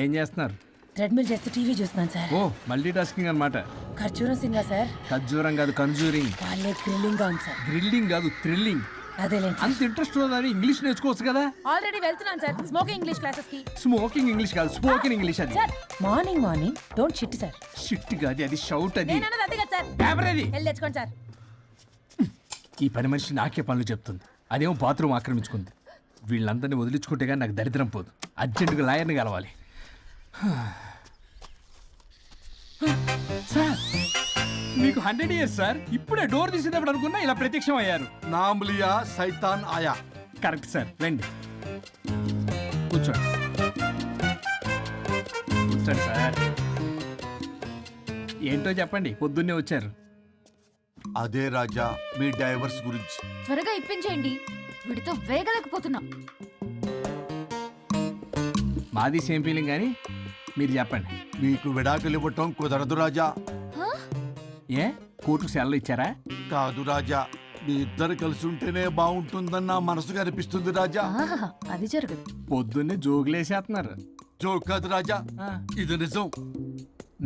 ఏం చేస్తున్నారు? ట్రెడ్మిల్ చేస్తూ టీవీ చూస్తున్నాను సార్. ఓ మల్టీ టాస్కింగ్ అనమాట. ఖర్జూరం సినిమా సార్. ఖర్జూరం కాదు కన్జూరింగ్. వాళ్ళే థ్రిల్లింగ్ గా ఉంది సార్. గ్రిల్లింగ్ కాదు థ్రిల్లింగ్. అదేలేండి. అంత ఇంట్రెస్ట్ ఉందని ఇంగ్లీష్ నేర్చుకోవచ్చు కదా. ఆల్రెడీ వెళ్తున్నాను సార్ స్మోకింగ్ ఇంగ్లీష్ క్లాసెస్ కి. స్మోకింగ్ ఇంగ్లీష్ కాదు స్పోకెన్ ఇంగ్లీష్ అది. Sir morning don't shit sir. Shit కాదు అది షౌట్ అది. నేను అన్నది అదే కదా సార్. పేపర్ అది. వెళ్ళి తెచ్చుకోండి సార్. ఈ పని మనిషి నాకే పనులు చెప్తుంది. అదేమో బాత్రూమ్ ఆక్రమించుకుంది. వీళ్ళందరినీ వదిలించుకుంటే కానీ నాకు దరిద్రం పోదు. అర్జెంటుగా లాయర్ని కలవాలి. సార్ మీకు 100 years సార్. ఇప్పుడే డోర్ తీసేటప్పుడు అనుకున్నా ఇలా ప్రత్యక్షం అయ్యారు. నామ్ లియా సైతాన్ ఆయా. Correct sir. రండి కూర్చోండి. కూర్చోండి సార్. ఏంటో చెప్పండి, పొద్దున్నే వచ్చారు. అదే రాజా మీ డైవర్స్ గురించి. త్వరగా ఇప్పించేయండి, వీడితో వేగలేకపోతున్నా. మాది సేమ్ ఫీలింగ్ కానీ మీరు చెప్పండి. మీకు విడాకులు ఇవ్వటం కుదరదు రాజా. ఏ కోర్టుకు సెలవు ఇచ్చారా? కాదు రాజా, మీ ఇద్దరు కలిసి ఉంటేనే బాగుంటుందన్న మనసుకు అనిపిస్తుంది రాజా. అది జరగదు. పొద్దున్నే జోగులేసేస్తున్నారు. జోక్ కాదు రాజా, ఇది నిజం.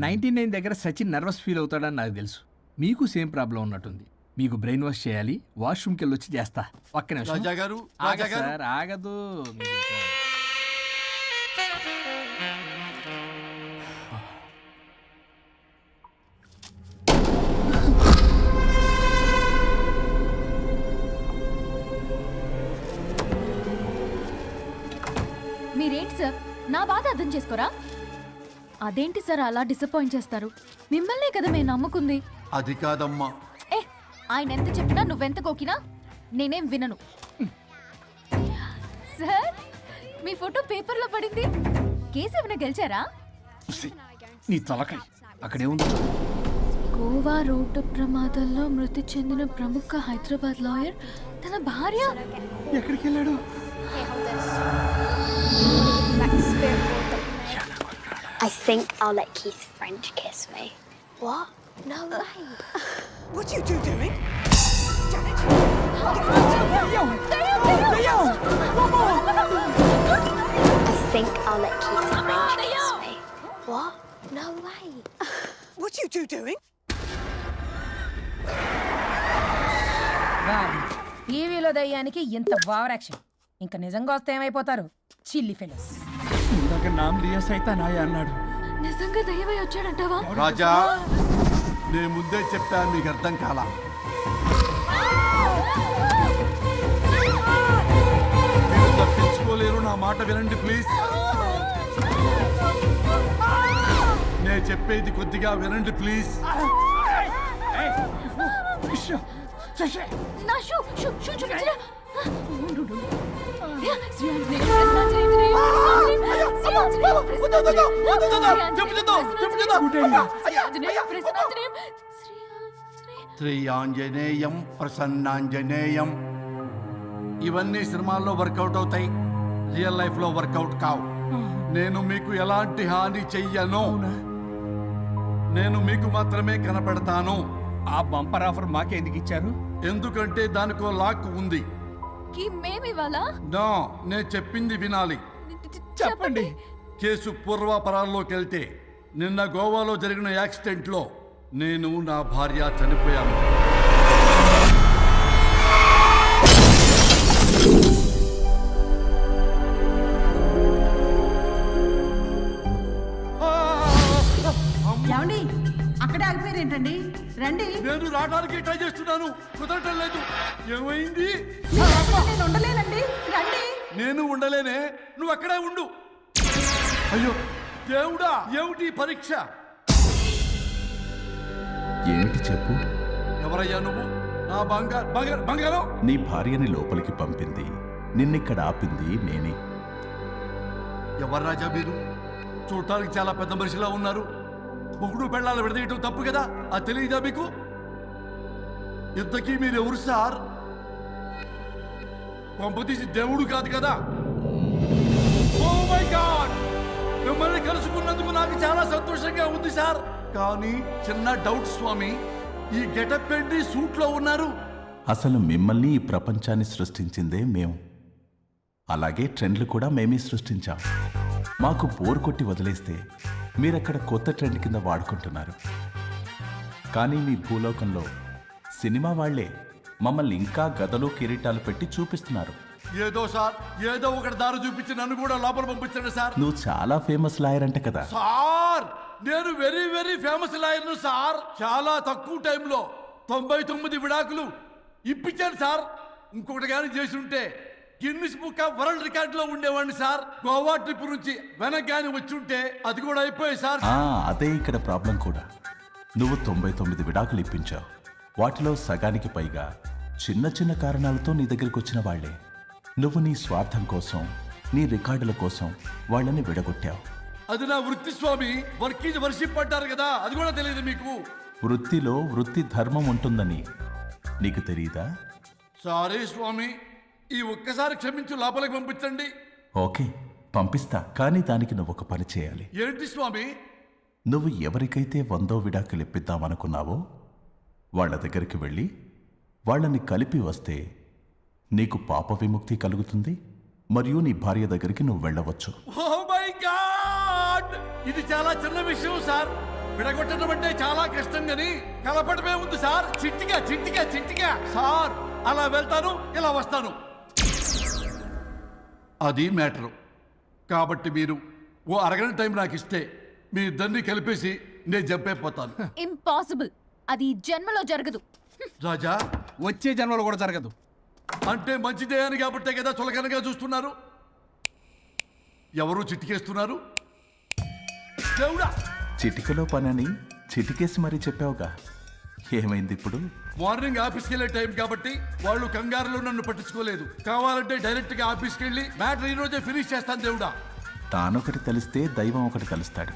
99 దగ్గర సచిన్ నర్వస్ ఫీల్ అవుతాడని నాకు తెలుసు. మీకు సేమ్ ప్రాబ్లం ఉన్నట్టుంది. మీకు బ్రెయిన్ వాష్ చేయాలి. వాష్రూమ్కి వెళ్ళి వచ్చి చేస్తా. ఒక్క నిమిషం. రాజా గారు సార్ ఆగదు. మీరేంటి సార్ నా బాధ అర్థం చేసుకోరా? అదేంటి సార్ అలా డిసప్పాయింట్ చేస్తారు? మిమ్మల్నే కదా మేము నమ్ముకుంది. అది కాదమ్మా. ఆయన ఎంత చెప్పినా నువ్వెంత కోకినా నేనేం వినను. సార్ మీ ఫోటో పేపర్లో పడింది. కేసు ఏమైనా గెలిచారా? నీ తలకాయ అక్కడే ఉంది. గోవా రోడ్డు ప్రమాదంలో మృతి చెందిన ప్రముఖ హైదరాబాద్ లాయర్ తన భార్య ఎక్కడికి వెళ్ళాడు? I think I'll let Keith French kiss me. What? No way. What are you two doing? Janet! I think I'll let Keith French kiss me. What? No way. What are you two doing? టీవీలో దయ్యానికి ఇంత over action. ఇంకా నిజంగా వస్తే ఏమైపోతారు? చిల్లి fellows. ఇందాక నామ్ లియా సైతాన్ ఆయా అన్నాడు. నిజంగా దయ్యమై వచ్చాడంటావా? రాజా నేను ముందే చెప్పాను, మీకు అర్థం కాలా. మీరు తప్పించుకోలేరు, నా మాట వినండి ప్లీజ్. నేను చెప్పేది కొద్దిగా వినండి ప్లీజ్. నా షూ చూపించరా? శ్రీయాంజనేయం ప్రసన్నాంజనేయం. ఇవన్నీ సినిమాల్లో వర్కౌట్ అవుతాయి, రియల్ లైఫ్ లో వర్కౌట్ కావు. నేను మీకు ఎలాంటి హాని చెయ్యను. నేను మీకు మాత్రమే కనపడతాను. ఆ బంపర్ ఆఫర్ మాకే ఎందుకు ఇచ్చారు? ఎందుకంటే దానికో లాక్ ఉంది. మేమివాలా? నో, నేను చెప్పింది వినాలి. చెప్పండి. కేసు పూర్వాపరాల్లోకి వెళ్తే నిన్న గోవాలో జరిగిన యాక్సిడెంట్లో నేను నా భార్య చనిపోయాను. ఏమండి అక్కడే ఆగిపోయారు ఏంటండి? రండి. నేను రావడానికి ట్రై చేస్తున్నాను, కుదరటం లేదు. ఏమైంది? నేను ఉండలేనండి, రండి. నేను ఉండలేనే, నువ్వు అక్కడే ఉండు. అయ్యో దేవుడా, ఏమిటి పరీక్ష? ఏమిటి చెప్పు. ఎవరయ్యా నువ్వు? నా బంగారం. నీ భార్యని లోపలికి పంపింది, నిన్నిక్కడ ఆపింది నేనే. ఎవరు రాజా మీరు? చూడటానికి చాలా పెద్ద మనిషిలా ఉన్నారు. మొగుడు పెళ్ళాలు విడదీయటం తప్పు కదా, అది తెలియదా మీకు? ఇంతకీ మీరు ఎవరు సార్? పంపతీసి దేవుడు కాదు కదా? ఓ మై గాడ్, మిమ్మల్ని కలుసుకున్నందుకు నాకు చాలా సంతోషంగా ఉంది సార్. కానీ చిన్న డౌట్ స్వామి, ఈ గెటప్ ఏంటి సూట్ లో ఉన్నారు? అసలు మిమ్మల్ని ఈ ప్రపంచాన్ని సృష్టించిందే మేము. అలాగే ట్రెండ్లు కూడా మేమే సృష్టించాం. మాకు బోర్ కొట్టి వదిలేస్తే మీరక్కడ కొత్త ట్రెండ్ కింద వాడుకుంటున్నారు. కానీ మీ భూలోకంలో సినిమా వాళ్లే మమ్మల్ని ఇంకా గదలు కిరీటాలు పెట్టి చూపిస్తున్నారు. ఏదో సార్ ఏదో ఒకటి దారి చూపించి నన్ను కూడా లోపల పంపించండి సార్. నువ్వు చాలా ఫేమస్ లాయర్ అంట కదా. సార్ నేను వెరీ వెరీ ఫేమస్ లాయర్ను సార్. చాలా తక్కువ టైంలో 99 విడాకులు ఇప్పించాను సార్. ఇంకొకటి కానీ చేసి ఉంటే గిన్నిస్ బుక్ ఆఫ్ వరల్డ్ రికార్డులో ఉండేవాడిని సార్. గోవా ట్రిప్ నుంచి వెనక్ కానీ వచ్చి ఉంటే అది కూడా అయిపోయాయి సార్. అదే ఇక్కడ ప్రాబ్లం కూడా. నువ్వు 99 విడాకులు ఇప్పించావు. వాటిలో సగానికి పైగా చిన్న చిన్న కారణాలతో నీ దగ్గరికి వచ్చిన వాళ్లే. నువ్వు నీ స్వార్థం కోసం, నీ రికార్డుల కోసం వాళ్ళని విడగొట్టావు. అది నా వృత్తి స్వామి. వర్క్ ఈజ్ వర్షిప్ అంటారు కదా, అది కూడా తెలియదు మీకు. వృత్తిలో వృత్తి ధర్మం ఉంటుందని నీకు తెలియదా? సారీ స్వామి, ఈ ఒక్కసారి క్షమించు, లోపలికి పంపించండి. ఓకే, పంపిస్తా. కానీ దానికి నువ్వు ఒక పని చేయాలి. ఏంటి స్వామి? నువ్వు ఎవరికైతే 100వ విడాకులు ఇప్పిద్దామనుకున్నావో వాళ్ళ దగ్గరికి వెళ్ళి వాళ్ళని కలిపి వస్తే నీకు పాప విముక్తి కలుగుతుంది. మరియు నీ భార్య దగ్గరికి నువ్వు వెళ్ళవచ్చు. ఓ మై గాడ్, ఇది చాలా చిన్న విషయం సార్. విడగొట్టడం అంటే చాలా కష్టం గని కలపడమే ఉంది సార్. చిట్టిగా చిట్టిగా చిట్టిగా సార్. అలా వెళ్తాను, ఇలా వస్తాను. అది మ్యాటరు. కాబట్టి మీరు ఓ అరగంట టైం నాకు ఇస్తే మీ ఇద్దరిని కలిపేసి నేను జంపైపోతాను. ఇంపాసిబుల్. అది ఈ జన్మలో జరగదు. రాజా, వచ్చే జన్మలో కూడా జరగదు. అంటే మంచిదే అని కాబట్టే కదా చులకనగా చూస్తున్నారు. ఎవరు చిట్టికేస్తున్నారు? దేవుడా, చిటికలో పనని చిటికేసి మరీ చెప్పావుగా. ఏమైంది ఇప్పుడు? మార్నింగ్ ఆఫీస్కి వెళ్ళే టైం కాబట్టి వాళ్ళు కంగారులో నన్ను పట్టించుకోలేదు. కావాలంటే డైరెక్ట్ గా ఆఫీస్కి వెళ్ళి మ్యాటర్ ఈ రోజే ఫినిష్ చేస్తాను. దేవుడా, తానొకటి తెలిస్తే దైవం ఒకటి కలుస్తాడు.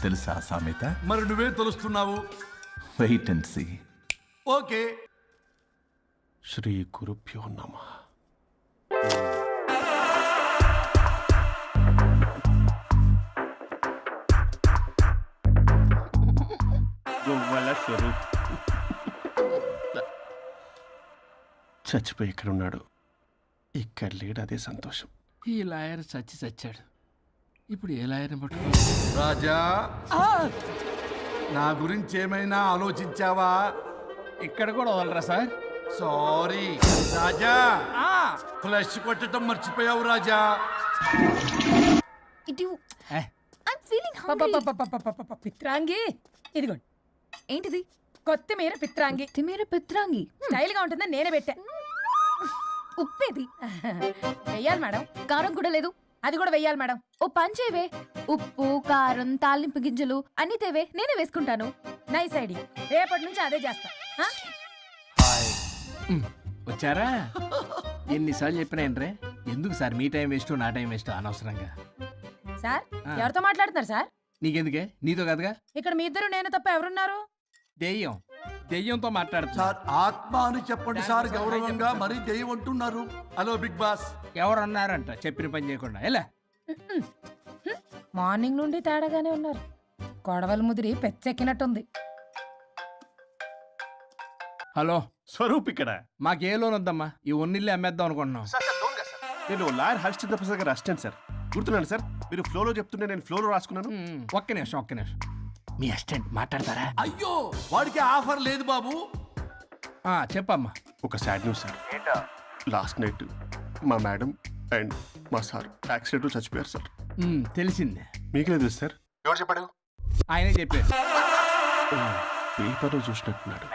తెలుసా సామెత? మరి నువ్వేం తెలుస్తున్నావు? Wait and see. ఓకే. శ్రీ గురుభ్యో నమః. గొవ్వల స్వరూప్ చచ్చిపోయి ఇక్కడ ఉన్నాడు. ఇక్కడ లేడు, అదే సంతోషం. ఈ లాయర్ చచ్చాడు. ఇప్పుడు ఏ లాయర్ని పట్టు? రాజా, నా గురించి ఏమైనా ఆలోచించావా? ఇక్కడ కూడా వదలరా సార్? సారీ రాజా, ఫ్లష్ కొట్టడం మర్చిపోయావు రాజా. ఇటు ఏ, ఐమ్ ఫీలింగ్ హంగ్రీ. పిత్రాంగి ఇదిగోండి. ఏంటిది? కొత్తిమీర పిత్రాంగి. తిమేర పిత్రాంగి. స్టైల్ గా ఉంటుందని నేనే పెట్టా. ఉప్పేది? వెయ్యాలి మేడం. కారం కూడా లేదు. అది కూడా వెయ్యాలి మేడం. ఓ పంచేవే. ఉప్పు, కారం, తాలింపు గింజలు అన్ని తేవే, నేనే వేసుకుంటాను. Nice idea. రేపటి నుంచి అదే చేస్తా. వచ్చారా? ఎన్నిసార్లు చెప్పినా ఏంట్రే? ఎందుకు సార్ మీ టైం వేస్ట్, నా టైం వేస్ట్ అనవసరంగా? సార్, ఎవరితో మాట్లాడుతున్నారు సార్? నీకెందుకే? నీతో కదగా. ఇక్కడ మీ ఇద్దరు నేను తప్ప ఎవరున్నారు? దెయ్యంతో మాట్లాడుతా. సార్, ఆత్మ అని చెప్పండి సార్, గౌరవంగా. మరీ దెయ్యం అంటున్నారు. Hello Big Boss. ఎవరు అన్నారంట చెప్పిన పని చేయకుండా? ఎలా? మార్నింగ్ నుండి తేడాగానే ఉన్నారు. కొడవల ముదిరి పెచ్చెక్కినట్టుంది. హలో స్వరూప్ ఇక్కడ. మాకే లోన్ వద్దమ్మా. ఈ ఒన్నిల్లే అమ్మేద్దాం అనుకుంటున్నాం. నేను లాయర్ హరిశ్చంద్ర ప్రసాద్ గారు అసిస్టెంట్ సార్. గుర్తున్నాను సార్, మీరు ఫ్లోలో చెప్తుంటే నేను ఫ్లోలో రాసుకున్నాను. ఒక్క నిమిషం. మీ అసిస్టెంట్ మాట్లాడతారా? అయ్యో, వాడికి ఆఫర్ లేదు బాబు. చెప్పమ్మా. ఒక sad news sir. Last night మా మేడం అండ్ మా సార్ యాక్సిడెంట్ చచ్చిపోయారు సార్. తెలిసిందే. మీకే తెలుసు సార్. ఎవరు చెప్పాడు? ఆయనే చెప్పారు. పేపర్లో చూసినట్టున్నాడు.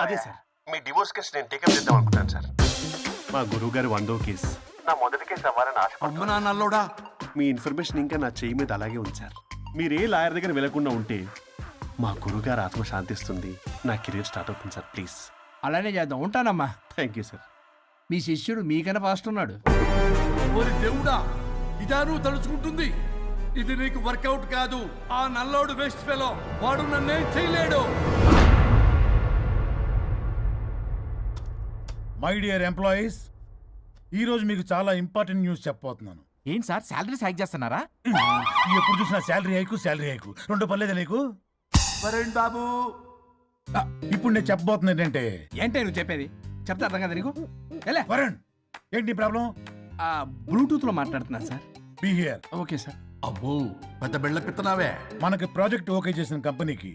అదే సార్, మీ డివోర్స్ కేసు నేను టేకప్ చేద్దాం అనుకుంటాను సార్. మా గురువు గారి 100వ కేసు నా మొదటి కేసు అవ్వాలని ఆశ. అమ్మ నా నల్లోడా, మీ ఇన్ఫర్మేషన్ ఇంకా నా చెయ్యి మీద అలాగే ఉంది సార్. మీరు ఏ లాయర్ దగ్గర వెళ్లకుండా ఉంటే మా గురుగారు ఆత్మ శాంతిస్తుంది, నా కెరీర్ స్టార్ట్ అవుతుంది సార్. ప్లీజ్ అలానే చేద్దాం. ఉంటానమ్మా. Thank you sir. మీ శిష్యుడు మీకన్నా ఫాస్ట్ ఉన్నాడు. ఓరి దేవుడా, ఇదా నువ్వు తలుచుకుంటుంది? ఇది నీకు వర్కౌట్ కాదు. ఆ నల్లోడు వేస్ట్ ఫెలో, వాడు నన్నేం చేయలేడు. మై డియర్ ఎంప్లాయీస్, ఈరోజు మీకు చాలా ఇంపార్టెంట్ న్యూస్ చెప్పబోతున్నాను. ఏంటి సార్, శాలరీ హైక్ చేస్తున్నారా? ఎప్పుడు చూసినా శాలరీ హైకు రెండు పర్లేదా నీకు? వరుణ్ బాబు, ఇప్పుడు నేను చెప్పబోతున్నా ఏంటంటే. ఏంటే నువ్వు చెప్పేది? చెప్తా అర్థం కదా నీకు? వరుణ్, ఏంటి ప్రాబ్లం? బ్లూటూత్ లో మాట్లాడుతున్నా sir. Be here. Okay sir. అబ్బో పెద్ద బిళ్ళ పిత్తనావే. మనకి ప్రాజెక్ట్ ఓకే చేసిన కంపెనీకి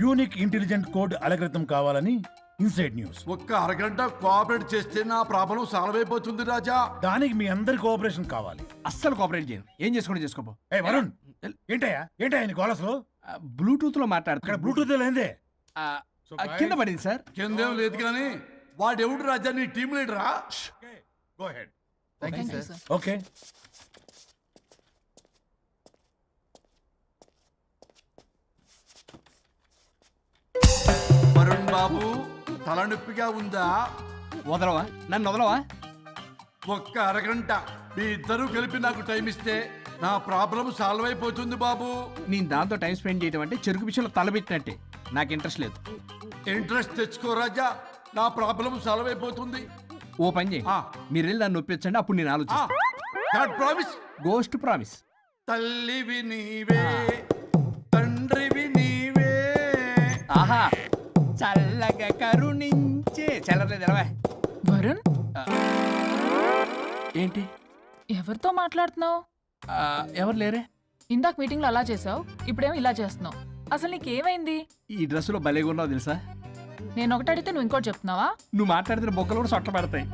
యూనిక్ ఇంటెలిజెంట్ కోడ్ అలకృతం కావాలని ఇన్సైడ్ న్యూస్. ఒక్క అరగంట కోఆపరేట్ చేస్తే నా ప్రాబ్లం సాల్వ్ అయిపోతుంది రాజా. దానికి మీ అందరి కోఆపరేషన్ కావాలి. అస్సలు కోఆపరేట్ చేయను. ఏం చేసుకోండి చేసుకోపో. ఏ వరుణ్, ఏంటయ్యా నీ గోలస్లో? బ్లూటూత్ లో మాట్లాడుతున్నా. ఇక్కడ బ్లూటూత్ లేదే. కింద పడింది సార్. కిందేం లేదు కానీ వాడెవడు రాజా నీ టీం లీడరా? Go ahead. Thank you sir. Okay. Varun బాబు తలనొప్పిగా ఉందా? వదలవా, నన్ను వదలవా. ఒక్క అరగంట మీ ఇద్దరు కలిపి నాకు టైం ఇస్తే నా ప్రాబ్లం సాల్వ్ అయిపోతుంది బాబు. నేను దాంతో టైం స్పెండ్ చేయడం అంటే చెరుకు విషయంలో తలబెట్టినట్టే. నాకు ఇంట్రెస్ట్ లేదు. ఇంట్రెస్ట్ తెచ్చుకో రాజా, నా ప్రాబ్లం సాల్వ్ అయిపోతుంది. ఓ పని చేయి, మీరు వెళ్ళి దాన్ని నొప్పించండి, అప్పుడు నేను ఆలోచిస్తాను. Promise, ghost promise. తల్లివి నీవే తండ్రివి నీవే. ఆహా, చల్లగా కరుణించే. చల్లలేదు ఎలవా. వరుణ్, ఏంటి ఎవరితో మాట్లాడుతున్నావు? ఎవరు లేరే. ఇందాక మీటింగ్ లో అలా చేసావు, ఇప్పుడేమో ఇలా చేస్తున్నావు. అసలు నీకేమైంది? ఈ డ్రెస్సులో భలేగా ఉన్నావు తెలుసా. నేను ఒకటి అడిగితే నువ్వు ఇంకోటి చెప్తున్నావా? నువ్వు మాట్లాడితే బొక్కలు కూడా సొట్ట పడతాయి.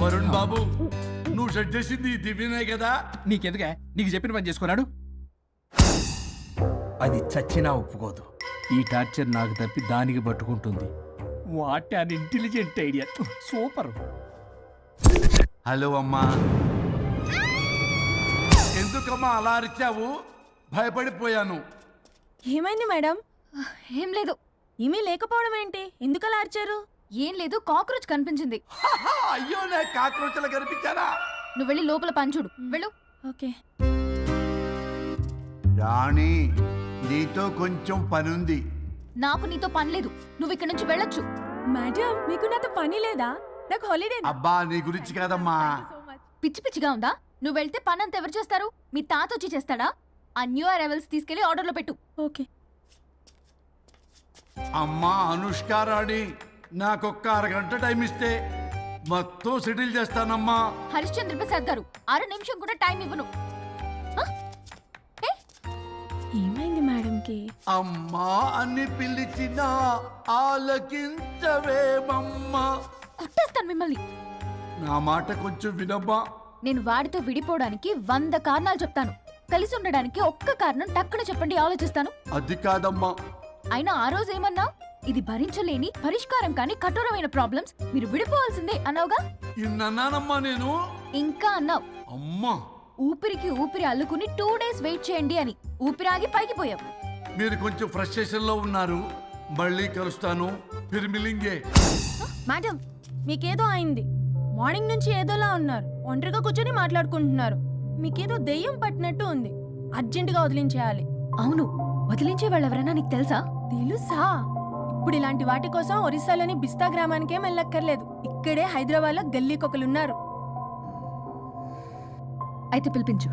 వరుణ్ బాబు, నువ్వు సెట్ చేసింది ఈ దివ్యనే కదా. నీకెందుకే, నీకు చెప్పిన పని చేసుకున్నాడు. అది చచ్చినా ఒప్పుకోదు. ఈ టార్చర్ నాకు తప్పి దానికి పట్టుకుంటుంది. What an intelligent idea. Super. Hello అమ్మా. ఎందుకమ్మా అలా అరిచావు? భయపడిపోయాను. ఏమైంది మేడం? ఏం లేదు. ఏమీ లేకపోవడం ఏంటి? ఎందుకు అలా అరిచారు? ఏం లేదు, కాక్రోచ్ కనిపించింది. అయ్యో, నాకు కాక్రోచ్లు కనిపించారా? నువ్వు వెళ్ళి లోపల పని చూడు. వెళ్ళు. ఓకే. రాణి, నీతో కొంచెం పనుంది. నాకు నీతో పని లేదు. నువ్వు ఇక్కడ నుంచి వెళ్ళొచ్చు. మేడం, మీకు నాతో పని లేదా? నాకు హాలిడే. అబ్బా, నీ గురించి కాదమ్మా. పిచ్చి పిచ్చిగా ఉందా? నువ్వు వెళ్తే పని అంతా ఎవరు చేస్తారు? మీ తాత వచ్చి చేస్తాడా? ఆ న్యూ అరైవల్స్ తీసుకెళ్లి ఆర్డర్లో పెట్టు. ఓకే. అమ్మా అనుష్క రాణి, నాకొక్క అరగంట టైం ఇస్తే మొత్తం సెటిల్ చేస్తానమ్మా. హరిశ్చంద్ర ప్రసాద్ గారు, 6 నిమిషం కూడా టైం ఇవ్వను. ఏమైంది మేడంకి? అమ్మా అని పిలిచినా ఆలకించవేమమ్మా. కొట్టేస్తాను మిమ్మల్ని. నా మాట కొంచెం వినమ్మా. నేను వాడితో విడిపోవడానికి 100 కారణాలు చెప్తాను. కలిసి ఉండడానికి ఒక్క కారణం టక్కున చెప్పండి, ఆలోచిస్తాను. అది కాదమ్మా. అయినా ఆ రోజు ఏమన్నా? ఇది భరించలేని పరిష్కారం కాని కఠోరమైన ప్రాబ్లమ్స్, మీరు విడిపోవాల్సిందే అన్నావుగా. ఇన్నానమ్మా నేను. ఇంకా అన్నావు. అమ్మా, ఊపిరికి ఊపిరి అల్లుకుని 2 days వెయిట్ చేయండి అని. ఊపిరాగి పైకి పోయావు. మీరు కొంచెం ఫ్రస్ట్రేషన్ లో ఉన్నారు. మళ్ళీ కలుస్తాను. ఫిర్మిలింగే. మేడం, మీకేదో అయింది. మార్నింగ్ నుంచి ఏదోలా ఉన్నారు. ఒంటరిగా కూర్చొని మాట్లాడుకుంటున్నారు. మీకేదో దెయ్యం పట్టినట్టు ఉంది. అర్జెంటుగా వదిలించేయాలి. అవును, వదిలించే వాళ్ళు ఎవరైనా నీకు తెలుసా? తెలుసా? ఇప్పుడు ఇలాంటి వాటి కోసం ఒరిస్సాలోని బిస్తా గ్రామానికేం వెళ్ళక్కర్లేదు. ఇక్కడే హైదరాబాద్ లో గల్లీకొకలున్నారు. అయితే పిలిపించు.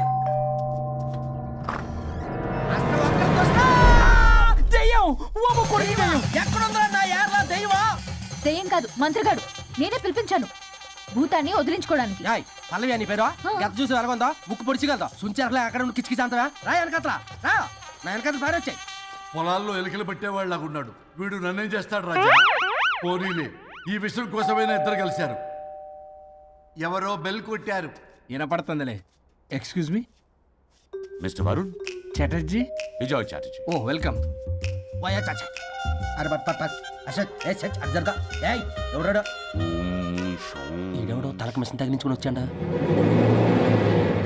దెయ్యం కాదు, మంత్రిగాడు. నేనే పిలిపించాను భూతాన్ని వదిలించుకోవడానికి. పల్లవి అని పేరు గత చూసి వెలగొందా ముక్కు పొడిచిగలదా సుంచరలే అక్కడ ఉండి కిచకిచ అంతవా రా వెనకత్రా రా నా వెనకత్ర పారి వచ్చాయి. పొలాల్లో ఎలికలు పట్టేవాళ్ళగా ఉన్నాడు వీడు. నన్నేం చేస్తాడు రాజా? పోనీలే, ఈ విషయం కోసమైనా ఇద్దరు కలిశారు. ఎవరో బెల్ కొట్టారు. వినపడుతుందిలే. Excuse me, mister Varun Chatterjee. Vijay Chatterjee. Oh welcome. వయా చాచా అరే బట్ పట్ అసత్ ఏ సచ్ అర్జర్గా ఏయ్ ఎవడో ఈడెవడో తలకు మిషన్ తగిలించుకుని వచ్చాడా?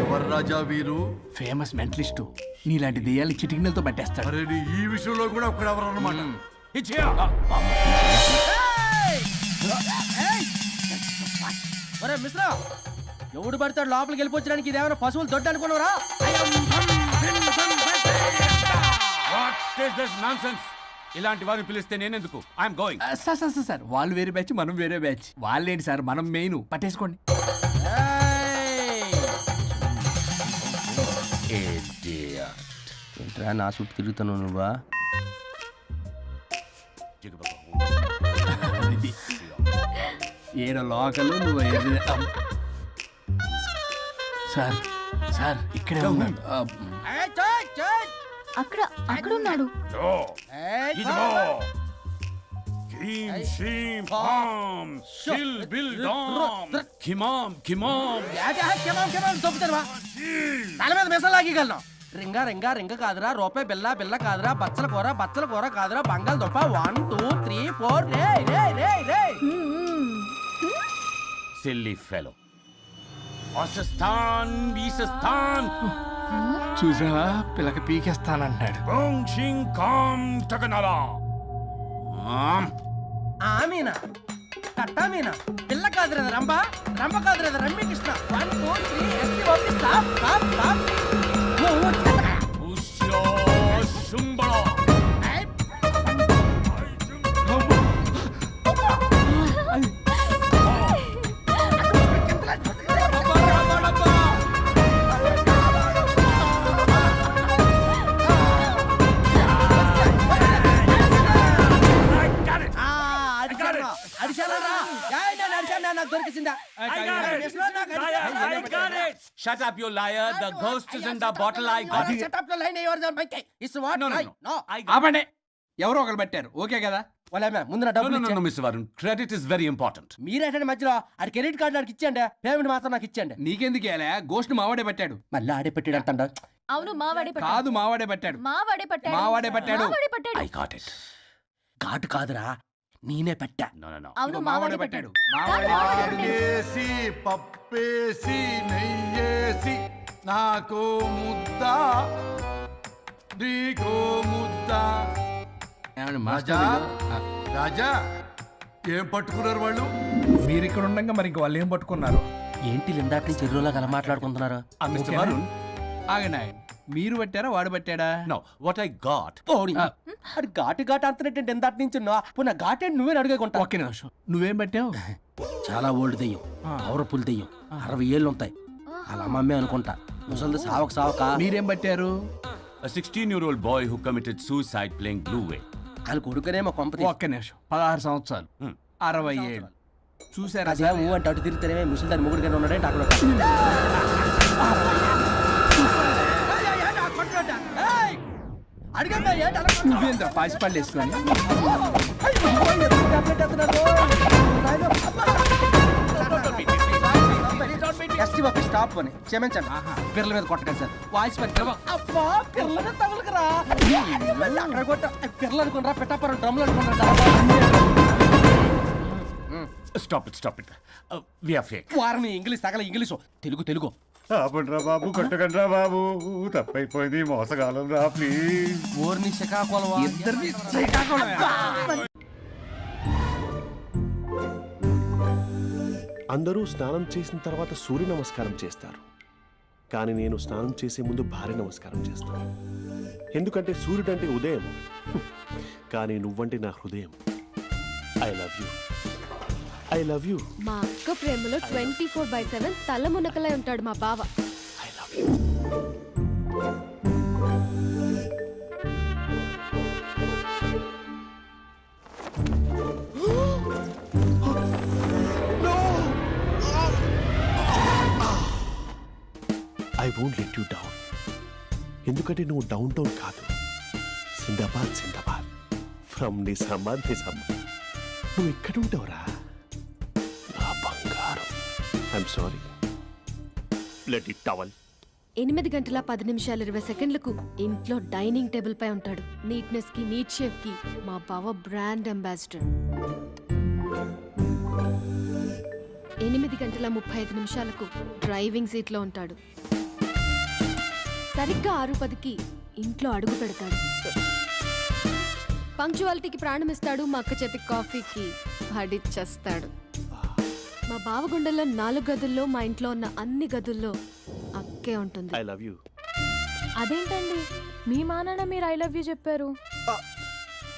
ఎవరు రాజా వీరు? Famous mentalist. నీలాంటి దెయ్యాలు చిటికినలతో పట్టేస్తాడు. అరే ఈ విషయంలో కూడా ఒకడెవరు అన్నమాట. ఒరే మిశ్రా, ఎవడు పడతాడు లోపలికి వెళ్ళిపోవడానికి? ఇదేమైనా పశువులు దొడ్డు అనుకున్నారా? ఇలాంటి వారిని పిలిస్తే నేనెందుకు? I'm going. సార్ వాళ్ళు వేరే బ్యాచ్, మనం వేరే బ్యాచ్. వాళ్ళేంటి సార్, మనం మెయిన్. పట్టేసుకోండి. ఏంట్రా నా చుట్టూ తిరుగుతున్నావు నువ్వా? ఏడ లోకలు నువ్వు. సార్ సార్ ఇక్కడే ఉన్నాడు. అక్కడ అక్కడ ఉన్నాడు. తల మీద మెసలాగలను రింగ రింగ రింగ కాదురా, రూపాయి బిల్ల బిల్ల కాదురా, బచ్చల కూర కాదురా, బంగాళదుంప 1 2 3 4 రే రే రే రే. Silly fellow. ఆసస్థాన్ బీసస్థాన్. చూసావా పిల్లకి పీకేస్తానంటాడు. ఆమీనా కట్టామీనా పిల్ల కాదురా రంభ, రంభ కాదురా Rammi Krishna. 1 2 3 stop stop stop stop. Shut up, you liar. The ghost is in the bottle. I got it. Shut up your line. Yours are my case. It's what? No. ఆపండి. ఎవరో ఒకరు పెట్టారు. Okay కదా? ముందు నా డబ్బులు No, Mr. Varun. Credit is very important. మీరేంటంటే మధ్యలో ఆడి క్రెడిట్ కార్డు నాకు ఇచ్చేయండి, పేమెంట్ మాత్రం నాకు ఇచ్చేయండి. నీకెందుకు ఇవ్వాలా? గోస్ట్ మావాడే పెట్టాడు. మళ్ళీ ఆడే పెట్టాడు అంటాడు. అవును మావాడే పట్టాడు. కాదు మావాడే పెట్టాడు. మావాడే పట్టాడు. మావాడే పట్టాడు. I got it. ఘాటు కాదురా, నేనే పెట్టా. No. అవును మావాడే పట్టాడు. ఆడికేసి పప్పేసి నెయ్యేసి నాకు ముద్ద నీకో ముద్ద. రాజా రాజా ఏం పట్టుకున్నారు వాళ్ళు? మీరు ఇక్కడ ఉండగా మరి ఇంక వాళ్ళు ఏం పట్టుకున్నారు? ఏంటి లిందాటి నుంచి చెరువులా కల మాట్లాడుకుంటున్నారు? Mr. Varun. ఆగండి ఆయన. మీరు పట్టారా వాడు పట్టాడా? No, what I got. అది ఘాటు అంతనేంటి ఎందాటి నుంచి నా ఘాటేంటి నువ్వే అడుగుకుంటా. ఒక్క నిమిషం. నువ్వేం పట్టావు? చాలా ఓల్డ్ దెయ్యం, పవర్ఫుల్ దెయ్యం, 60 ఏళ్ళు ఉంటాయి. అలా మమ్మే అనుకుంటా. ముసలిది సావక. మీరేం పట్టారు? A 16-year-old boy who committed suicide playing Blue Whale. వాళ్ళ కొడుకునేమో కొంపతి. ఒక్క నిమిషం. 16 సంవత్సరాలు, 60 ఏళ్ళు. చూసారా? అదే ఊ అంటే అటు తిరిగితేనే ముసలిదాన్ని ముగ్గురుగానే ఉన్నాడంటే అక్కడ. నువ్వేంద్ర పాసిపళ్ళు వేసుకొని స్టాప్ అని క్షమించండి. పిల్లల మీద కొట్టకండి సార్. వాయిస్ అబ్బా పిల్లల మీద తగులుకురా. అక్కడ కొట్ట పిల్లలు అనుకున్నారా, పెట్టాపరం డ్రమ్లు అనుకున్నారా? Stop it. We are fake. వారిని ఇంగ్లీష్ తగల ఇంగ్లీషు తెలుగు. ఆపండ్రా బాబు, కొట్టకండ్రా బాబు, తప్పైపోయింది, మోసగాలం రా ప్లీజ్. ఊరిని శ్రీకాకుళం ఇద్దరిని శ్రీకాకుళం. అందరూ స్నానం చేసిన తర్వాత సూర్య నమస్కారం చేస్తారు, కానీ నేను స్నానం చేసే ముందు భార్య నమస్కారం చేస్తాను. ఎందుకంటే సూర్యుడు అంటే ఉదయం, కానీ నువ్వంటే నా హృదయం. I love you. మా అక్క ప్రేమలో 24/7 తల మునకలై ఉంటాడు మా బావ. I love you. I won't let you down. ఎందుకంటే నువ్వు డౌన్ కాదు, జిందాబాద్ ఫ్రమ్ నిజామాబాద్. నువ్వు ఇక్కడ ఉంటావురా నా బంగారం. I'm sorry. Let it towel. 8 గంటల 10 నిమిషాలు 20 సెకండ్లకు ఇంట్లో డైనింగ్ టేబుల్ పై ఉంటాడు. నీట్నెస్ కి, నీట్ షేఫ్ కి మా బావ బ్రాండ్ అంబాసిడర్. 8 గంటల 35 నిమిషాలకు డ్రైవింగ్ సీట్ లో ఉంటాడు. సరిగ్గా 6:10కి ఇంట్లో అడుగు పెడతాడు. పంక్చువాలిటీకి ప్రాణం ఇస్తాడు. మా అక్క చేతి కాఫీకి పడిచ్చేస్తాడు. మా బావ గుండెల్లో 4 గదుల్లో, మా ఇంట్లో ఉన్న అన్ని గదుల్లో అక్కే ఉంటుంది. I love you. అదేంటండి మీ మా నాన్న మీరు ఐ లవ్ యూ చెప్పారు,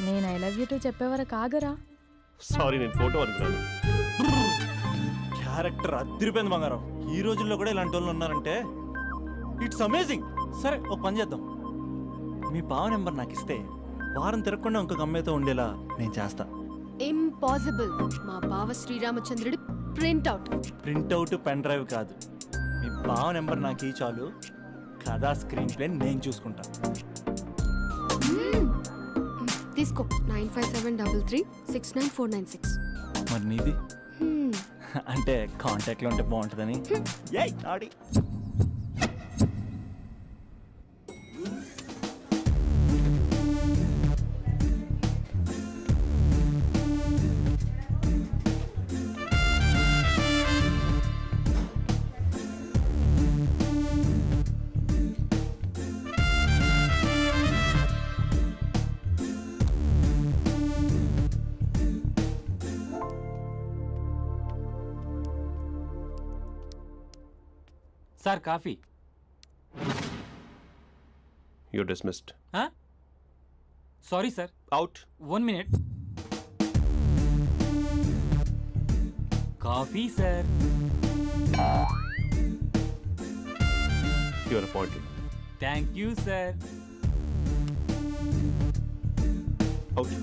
నేను ఐ లవ్ యూ టు చెప్పేవరకు ఆగరా? సారీ, నేను ఫోటో అనుకున్నాను. క్యారెక్టర్ అదిరిపోయింది బంగారం. ఈ రోజుల్లో కూడా ఇలాంటి వాళ్ళు ఉన్నారంటే ఇట్స్ అమేజింగ్. సరే ఒక పని చేద్దాం, మీ బావ నెంబర్ నాకు ఇస్తే వారం తిరగకుండా ఇంకొక అమ్మాయితో ఉండేలా నేను చేస్తా. ఇంపాసిబుల్. మా బావ శ్రీరామచంద్రుడి ప్రింట్అవుట్. ప్రింట్అవుట్ పెన్ డ్రైవ్ కాదు, మీ బావ నెంబర్ నాకు ఈ చాలు, కథా స్క్రీన్ ప్లే నేను చూసుకుంటా. తీసుకో 9573369496. మరి నీది? అంటే కాంటాక్ట్లో ఉంటే బాగుంటుందని. ఏయ్ ఆడి sir coffee. You dismissed. Sorry sir. Out. 1 minute. Coffee sir. You are appointed. Thank you sir. Out.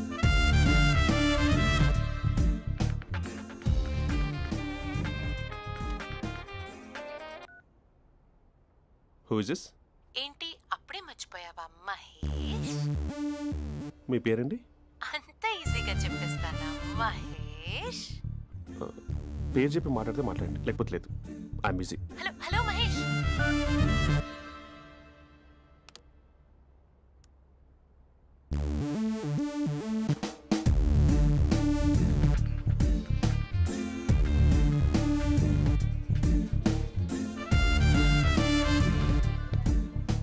Who is this? ఏంటి అప్పుడే మర్చిపోయావా మహేష్? మీ పేరండి? అంత ఈజీగా చెప్పేస్తానా మహేష్? పేరు చెప్పి మాట్లాడితే మాట్లాడండి, లేకపోతే లేదు. I'm busy. Hello hello Mahesh.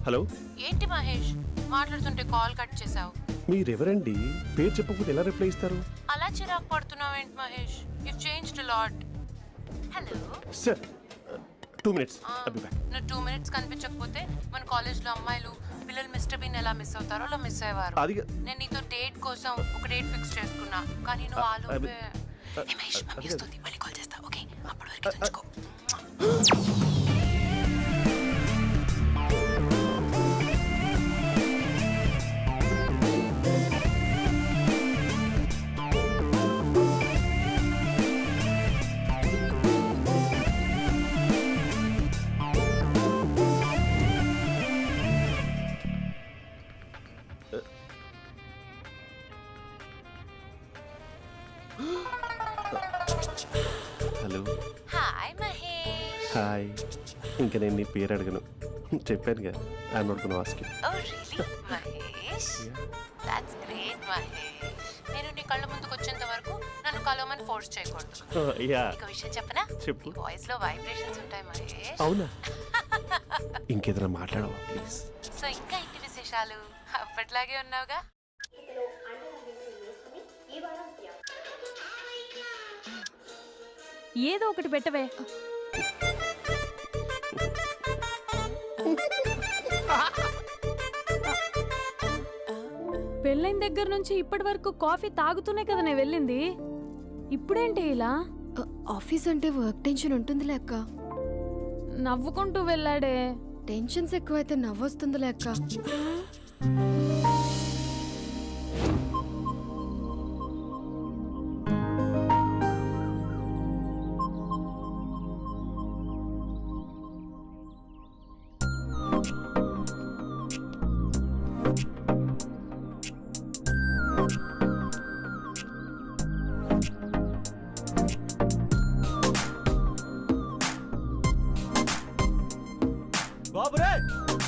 Hello. ఏంటి మహేష్ మాట్లాడుతుంటే కాల్ కట్ చేసావు? మీరెవరండి? పేరు చెప్పకపోతే ఎలా రిప్లై ఇస్తారు? అలా చిరాకు పడుతున్నావేంటి Mahesh? You changed lot. Hello sir 2 minutes. I'll be back. నువ్వు 2 minutes కనిపించకపోతే మన కాలేజ్లో అమ్మాయిలు పిల్లలు మిస్టర్ బీన్ ఎలా మిస్ అవుతారో అలా మిస్ అయ్యేవారు. నేను నీతో డేట్ కోసం ఒక డేట్ ఫిక్స్ చేసుకున్నా, కానీ నువ్వు ఆలోపే. మహేష్ మమ్మీ వస్తుంది, మళ్ళీ కాల్ చేస్తా. ఓకే అప్పటి వరకు ఉంచుకో. హలో. హాయ్ మహేష్. హాయ్. ఇంకా నేను నీ పేరు అడగను, చెప్పానుగా. I'm not gonna ask you. Oh really Mahesh? That's great Mahesh. నేను నీ కళ్ళ ముందుకు వచ్చేంత వరకు నన్ను కలవమని ఫోర్స్ చేయకూడదు. నీకు విషయం చెప్పనా? చెప్పు. నీ వాయిస్ లో వైబ్రేషన్స్ ఉంటాయి మహేష్. అవునా? ఇంకేదైనా మాట్లాడవా ప్లీజ్? సో ఇంకా ఇంటి విశేషాలు అప్పట్లాగే ఉన్నావుగా? ఏదో ఒకటి పెట్టవే. పెళ్ళైన దగ్గర నుంచి ఇప్పటి వరకు కాఫీ తాగుతూనే కదా నేను వెళ్ళింది. ఇప్పుడేంటి ఇలా? ఆఫీస్ అంటే వర్క్ టెన్షన్ ఉంటుందిలే అక్క. నవ్వుకుంటూ వెళ్ళాడే. టెన్షన్స్ ఎక్కువైతే నవ్వొస్తుందిలే అక్క. బాబు రే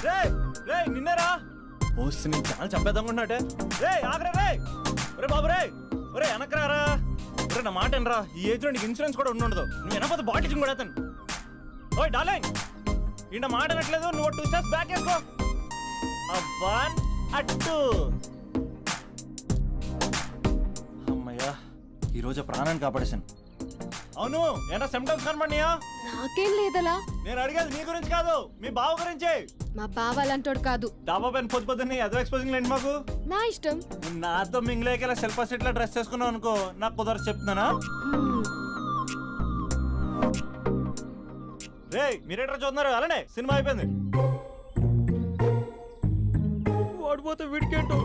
రే రే నిన్నరా ఓసి నీ ఛానల్ చంపేద్దామనుకుంటున్నాటే. రే ఆగరే రే. ఒరే బాబు రే, ఒరే వెనకరారా. ఒరే నా మాట వినరా, ఈ ఏజ్ లో నీకు ఇన్సూరెన్స్ కూడా ఉండదు. నువ్వు వెనకపోతే బాటిల్ కూడా అతను. ఓయ్ డార్లింగ్, ఈయన మాట వినట్లేదు. నువ్వు 2 steps బ్యాక్ వేసుకో. అబ్బా అట్టు. అమ్మయ్యా, ఈరోజు ప్రాణాన్ని కాపాడేశాను. అవును, ఏనా సిమ్టమ్స్ కనబడినాయా? నాకేం లేదలా. నేను అడిగేది నీ గురించి కాదు, మీ బావ గురించి. మా బావ అలాంటోడు కాదు. డాబా పైన పొద్దు పొద్దున్నే అదో ఎక్స్పోజింగ్ లేండి మాకు. నా ఇష్టం. నాతో మింగిలేక శిల్పా స్ట్రీట్ లో డ్రెస్ చేసుకున్నావు అనుకో, నాకు కుదరదు చెప్తున్నానా? రే మీరేట్రా చూస్తున్నారు? అలానే సినిమా అయిపోయింది. వాడిపోతే వీడికేంటో.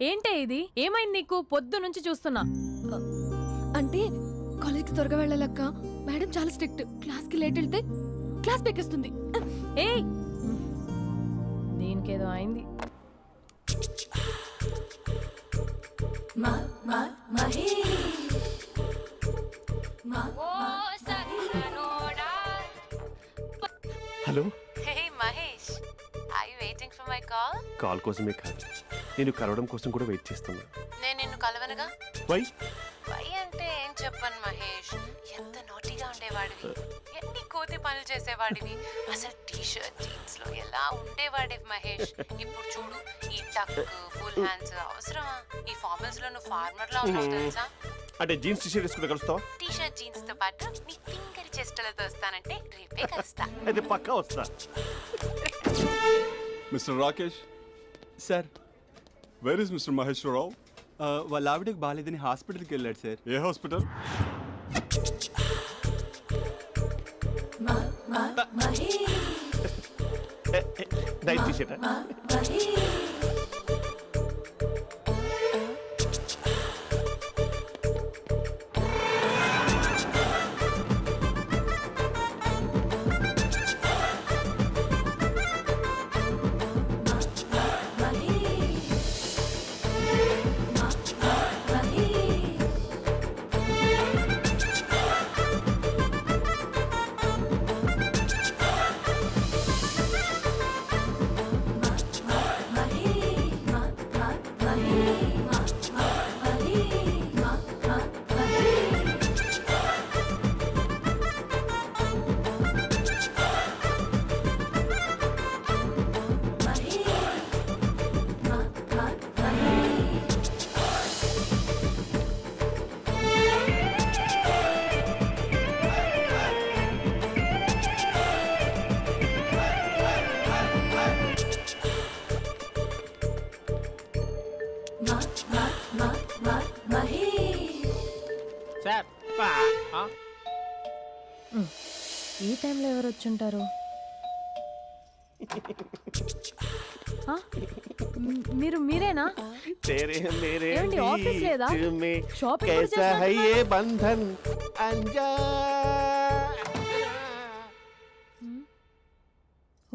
ఏంటే ఇది? ఏమైంది నీకు? పొద్దు నుంచి చూస్తున్నా. అంటే కాలేజ్కి త్వరగా వెళ్ళాలక్క. మేడం చాలా స్ట్రిక్ట్. క్లాస్కి లేట్ వెళ్తే క్లాస్ పెక్కిస్తుంది. ఏయ్, దీనికేదో అయింది. Hello. Hey Mahesh, are you waiting for my call? Call కోసమే కాదు, నేను కలవడం కోసం కూడా వెయిట్ చేస్తున్నా. నేను నిన్ను కలవనుగా. వై అంటే ఏం చెప్పను మహేష్, ఎంత నోటీగా ఉండేవాడివి, ఎన్ని కోతి పనులు చేసేవాడివి, అసలు టీ-షర్ట్ జీన్స్ లో ఎలా ఉండేవాడివి మహేష్. ఇప్పుడు చూడు, ఈ టక్ ఫుల్ హ్యాండ్స్ అవసరమా? ఈ ఫార్మల్స్ లో నువ్వు ఫార్మర్ లా ఉన్నావు తెలుసా? అంటే జీన్స్ టీ-షర్ట్ వేసుకుని కలుస్తావా? టీ-షర్ట్ జీన్స్ తో పాటు నీ ఫింగర్ చెస్టలతో వస్తానంటే రేపే కలుస్తా. అయితే పక్కా వస్తా. Mister Rakesh sir. Where is mister Maheswararao? వాళ్ళ ఆవిడకి బాగాలేదని హాస్పిటల్కి వెళ్ళాడు సార్. ఏ హాస్పిటల్? Night T-shirt. ఈ టైంలో ఎవరు వచ్చుంటారు? మీరేనా? ఏమండి, ఆఫీస్ లేదా? షాపింగ్ కూడా చేస్తున్నట్టున్నారు.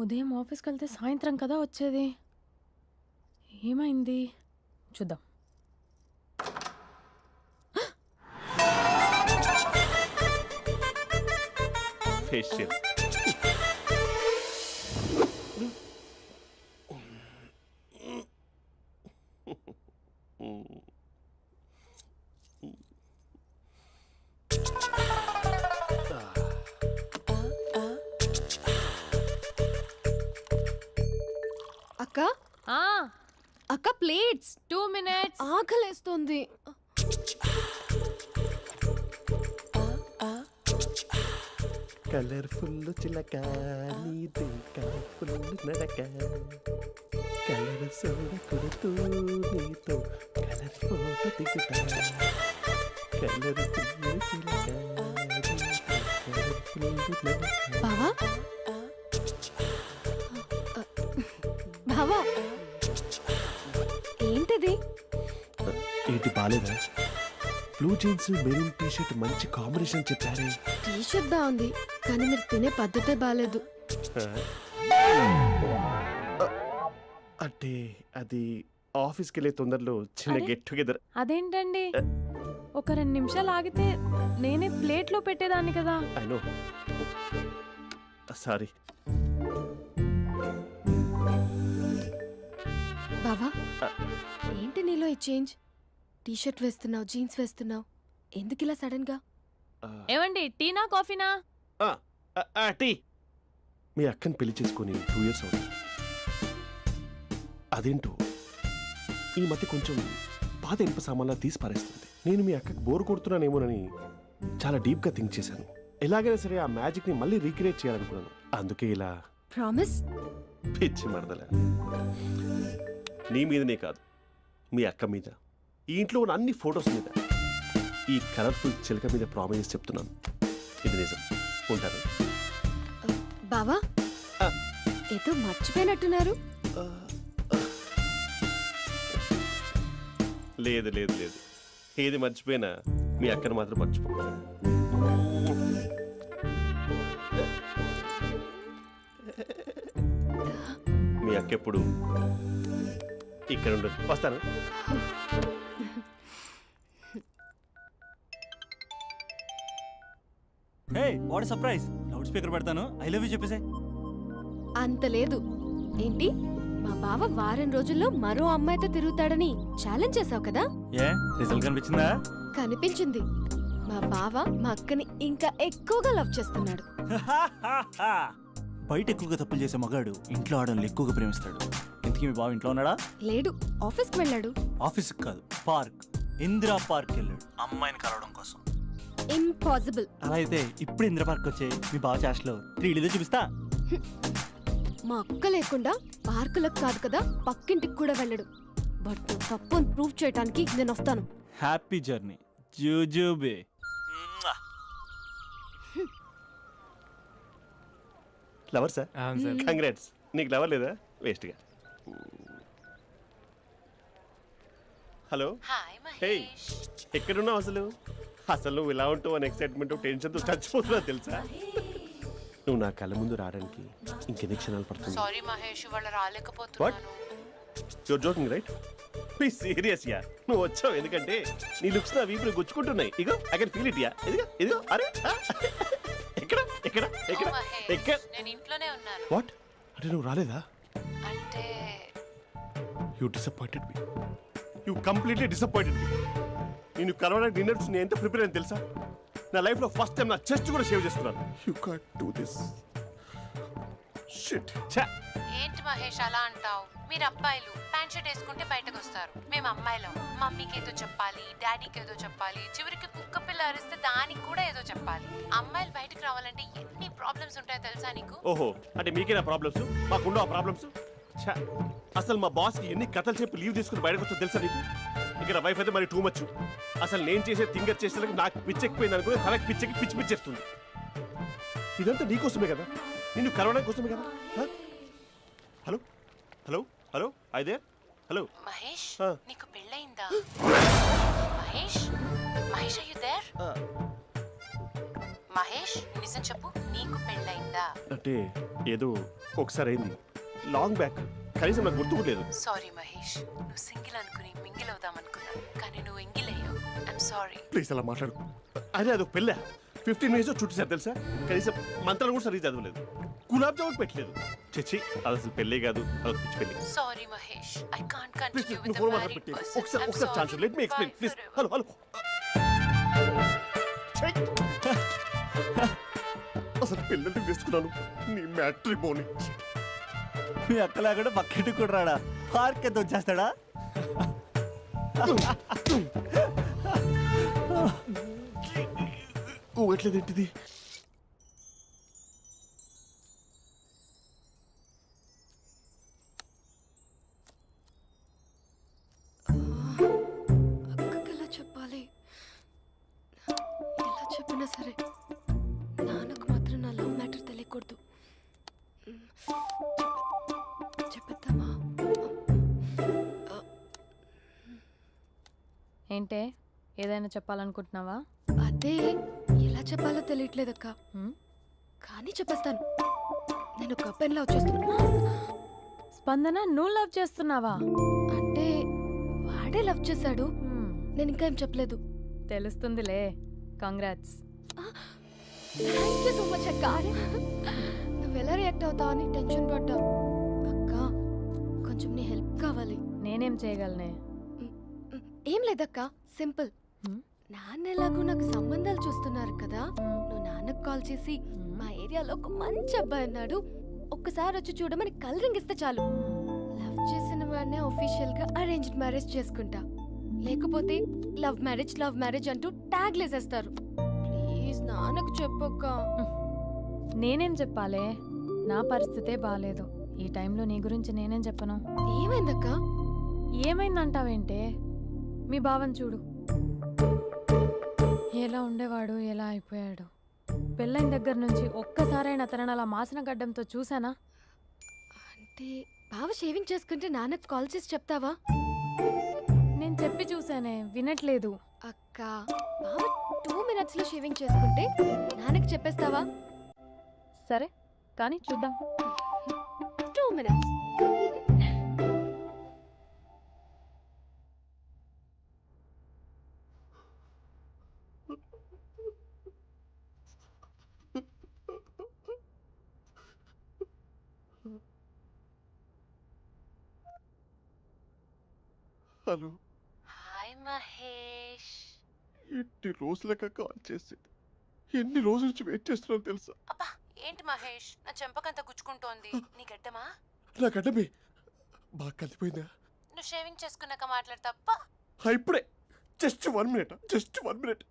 ఉదయం ఆఫీస్కి వెళ్తే సాయంత్రం కదా వచ్చేది. ఏమైంది చూద్దాం. ఫేషియల్. అక్క అక్క ప్లేట్స్. 2 minutes. ఆకలేస్తుంది. కలర్ఫుల్ చిలక నీది కలర్ఫుల్ నడక కలర్ సోడ కొడుతూ నీతో కలర్ ఫోటో దిగుతా కలర్ఫుల్ చిలక బావా బావా ఏంటిది? ఏంటి బాలేదా? బ్లూ జీన్స్ మెరూన్ టీ-షర్ట్ మంచి కాంబినేషన్ చెప్పారే. టీ-షర్ట్ బాగుంది కానీ మీరు తినే పద్ధతే బాలేదు. అంటే అది ఆఫీస్కి వెళ్ళే తొందరలో చిన్న గెట్ టుగెదర్. అదేంటండి, ఒక 2 నిమిషాలు ఆగితే నేనే ప్లేట్లో పెట్టేదాన్ని కదా. I know, sorry. బావా ఏంటి నీలో ఈ చేంజ్? టీ-షర్ట్ వేస్తున్నావు, జీన్స్ వేస్తున్నావు, ఎందుకు ఇలా సడన్ గా? ఏమండి, టీనా కాఫీనా? టీ. మీ అక్కని పెళ్లి చేసుకుని 2 years అవుతుంది. అదేంటో ఈ మధ్య కొంచెం పాత ఇనుప సామాన్లా తీసి పారేస్తుంది. నేను మీ అక్కకి బోర్ కొడుతున్నానేమోనని చాలా డీప్గా థింక్ చేశాను. ఎలాగైనా సరే ఆ మ్యాజిక్ని మళ్ళీ రీక్రియేట్ చేయాలనుకున్నాను. అందుకే ఇలా. ప్రామిస్? పిచ్చి మరదల, నీ మీదనే కాదు, మీ అక్క మీద, ఈ ఇంట్లో ఉన్న అన్ని ఫొటోస్ మీద, ఈ కలర్ఫుల్ చిలక మీద ప్రామిస్ చెప్తున్నాను. ఇది నిజం. ఉంటాను. బావా ఏదో మర్చిపోయినట్టున్నారు. లేదు లేదు లేదు, ఏది మర్చిపోయినా మీ అక్కను మాత్రం మర్చిపో. మీ అక్క ఎప్పుడు ఇక్కడ ఉండదు. వస్తాను. Hey what surprise, loud speaker పెడతాను, ఐ లవ్ యూ చెప్పేసే. అంత లేదు ఏంటి, మా బావ వారం రోజుల్లో మరో అమ్మాయితో తిరుగుతాడని ఛాలెంజ్ చేసావు కదా? ఏ రిజల్ట్ కనిపించిందా? కనిపించింది. మా బావ మా అక్కని ఇంకా ఎక్కువగా లవ్ చేస్తున్నాడు. బయట ఎక్కువగా తప్పులు చేసే మగాడు ఇంట్లో ఆడవాళ్ళు ఎక్కువగా ప్రేమిస్తాడు. ఇంతకీ మీ బావ ఇంట్లో ఉన్నాడా? లేడు, ఆఫీస్కి వెళ్ళాడు. ఆఫీస్కి కాదు, పార్క్, ఇందిరా పార్క్ వెళ్ళాడు అమ్మాయిని కలవడం కోసం. ఇంపాసిబుల్. అలా అయితే ఇప్పుడు ఇందిరా పార్క్ వచ్చే మీ బావ చాష్లో 3Dలో చూపిస్తా. మా అక్క లేకుండా పార్కులకు కాదు కదా పక్కింటికి కూడా వెళ్ళడు. బట్ తప్పు అని ప్రూవ్ చేయడానికి నేను వస్తాను. హ్యాపీ జర్నీ జూజూబే. Lover sir? కంగ్రాట్స్. నీకు లవర్ లేదా? వేస్ట్గా. హలో. హే, ఎక్కడున్నావు అసలు? అసలు నువ్వు ఇలా ఉంటావు అని ఎక్సైట్మెంట్ టెన్షన్తో చచ్చిపోతున్నా తెలుసా? నువ్వు నా కళ్ళ ముందు రావడానికి ఇంకెన్ని క్షణాలు పడుతుంది? సారీ మహేష్, వాళ్ళు రాలేకపోతున్నాను. Your joking right? Be serious యా. నువ్వు వచ్చావు ఎందుకంటే నీ లుక్స్ నా వీపులు గుచ్చుకుంటున్నాయి. ఇగో ఐ కెన్ ఫీల్ ఇట్ యా. ఇదిగో ఇదిగో. అరే ఎక్కడ ఎక్కడ ఎక్కడ ఎక్కడ? నేను ఇంట్లోనే ఉన్నాను. వాట్ అంటే నువ్వు రాలేదా? అంటే you disappointed me. You completely disappointed me. నేను కరోనా డిన్నర్స్ నేను ఎంత ప్రిపేర్ అని తెలుసా? నా లైఫ్లో ఫస్ట్ టైం నా చెస్ట్ కూడా షేవ్ చేసుకున్నాను. You can't do this. Shit. ఏంటి మహేష్ అలా అంటావు? మీరు అబ్బాయిలు ప్యాంట్ షర్ట్ వేసుకుంటే బయటకు వస్తారు. మేము అమ్మాయిలం మమ్మీకి ఏదో చెప్పాలి, డాడీకి ఏదో చెప్పాలి, చివరికి కుక్క పిల్ల అరిస్తే దానికి కూడా ఏదో చెప్పాలి. అమ్మాయిలు బయటకు రావాలంటే ఎన్ని ప్రాబ్లమ్స్ ఉంటాయో తెలుసా నీకు? ఓహో, అంటే మీకేనా ప్రాబ్లమ్స్? మాకుండా ఆ ప్రాబ్లమ్స్? అసలు మా బాస్కి ఎన్ని కథలు చెప్పి లీవ్ తీసుకుని బయటకు వచ్చా తెలుసా నీకు? ఇక్కడ వైఫ్ అయితే మరి టూ మచ్. అసలు నేను చేసే థింగర్ చేసేందుకు నాకు పిచ్చెక్కిపోయింది అనుకుని తనకి పిచ్చెక్కి పిచ్చి పిచ్చేస్తుంది. ఇదంతా నీకోసమే కదా, నిన్ను కరోనా కోసమే కదా. హలో హలో హలో అయితే హలో మహేష్, నీకు పెళ్ళయిందా? Mahesh Mahesh are you there? Mahesh నిజం చెప్పు, నీకు పెళ్ళయిందా? అంటే ఏదో ఒకసారి అయింది, లాంగ్ బ్యాక్, కనీసం నాకు గుర్తులేదు. సారీ మహేష్, నువ్వు సింగిల్ అనుకుని మింగిల్ అవుదాం అనుకున్నా, కానీ నువ్వు ఎంగిల్ అయ్యావు. I'm sorry. ప్లీజ్ అలా మాట్లాడు. అదే అదొక పెళ్ళ 15 మినిట్స్ చుట్టేసారు తెలుసా? కనీసం మంత్రాలు కూడా సరిగ్గా చదవలేదు, గులాబ్ జామున్ పెట్టలేదు. చచ్చి, అది అసలు పెళ్ళే కాదు, అదొక పిచ్చి పెళ్ళి. Sorry Mahesh, I can't continue with phone the మాట్లాడి మ్యారీడ్ పెట్టి పర్సన్. ఒకసారి chance let me explain please. Hello hello. అసలు పిల్లల్ని వేసుకున్నాను నీ మ్యాట్రీ బోని. మీ అక్కలా కూడా పక్కింటి కూడా రాడా? పార్క్ ఎంత వచ్చేస్తాడా? ఊగట్లేదేంటిది? అక్కకి ఎలా చెప్పాలి? ఎలా చెప్పినా సరే నాన్నకు మాత్రం నా లవ్ మ్యాటర్ తెలియకూడదు. చెప్పేద్దామా? ఏంటే, ఏదైనా చెప్పాలనుకుంటున్నావా? అదే ఎలా చెప్పాలో తెలియట్లేదక్క, కానీ చెప్పేస్తాను. నేను ఒక అబ్బాయిని లవ్ చేస్తున్నా. స్పందన, నువ్వు లవ్ చేస్తున్నావా? అంటే వాడే లవ్ చేశాడు, నేను ఇంకా ఏం చెప్పలేదు. తెలుస్తుందిలే. Congrats. Thank you so much అక్క. నువ్వు ఎలా రియాక్ట్ అవుతావు అని టెన్షన్ పడ్డా. అక్క, కొంచెం నీ హెల్ప్ కావాలి. నేనేం చేయగలనే? ఏం లేదక్క, సింపుల్. నాన్న ఎలాగో నాకు సంబంధాలు చూస్తున్నారు కదా, నువ్వు నాన్నకు కాల్ చేసి మా ఏరియాలో ఒక మంచి అబ్బాయి అన్నాడు, ఒక్కసారి వచ్చి చూడమని కలరింగ్ ఇస్తే చాలు. లవ్ చేసిన వాడినే ఒఫీషియల్ గా అరేంజ్డ్ మ్యారేజ్ చేసుకుంటా. లేకపోతే లవ్ మ్యారేజ్ అంటూ ట్యాగ్ లేసేస్తారు. ప్లీజ్ నాన్నకు చెప్పక్క. నేనేం చెప్పాలే? నా పరిస్థితే బాలేదు. ఈ టైంలో నీ గురించి నేనేం చెప్పను. ఏమైందక్క? ఏమైందంటావేంటే? మీ బావని చూడు, ఎలా ఉండేవాడు, ఎలా అయిపోయాడు. పెళ్ళైన దగ్గర నుంచి ఒక్కసారైనా తనని అలా మాసిన గడ్డంతో చూసానా? అంటే బావ షేవింగ్ చేసుకుంటే నాన్నకు కాల్ చేసి చెప్తావా? నేను చెప్పి చూసానే వినట్లేదు. అక్క బావ 2 minutes లో షేవింగ్ చేసుకుంటే నాన్నకి చెప్పేస్తావా? సరే కానీ చూద్దాం. 2 minutes. Hello, hi Mahesh. ఎన్ని రోజులుగా కాల్ చేసింది, ఎన్ని రోజుల నుంచి వెయిట్ చేస్తున్నావు తెలుసా? అబ్బా ఏంటి మహేష్, నా చెంపకంత గుచ్చుకుంటోంది. నీ గడ్డమా? నా గడ్డమే బాగా కలిపోయిందా? నువ్వు షేవింగ్ చేసుకున్నాక మాట్లాడు తప్ప. ఇప్పుడే జస్ట్ 1 minute, జస్ట్ 1 minute.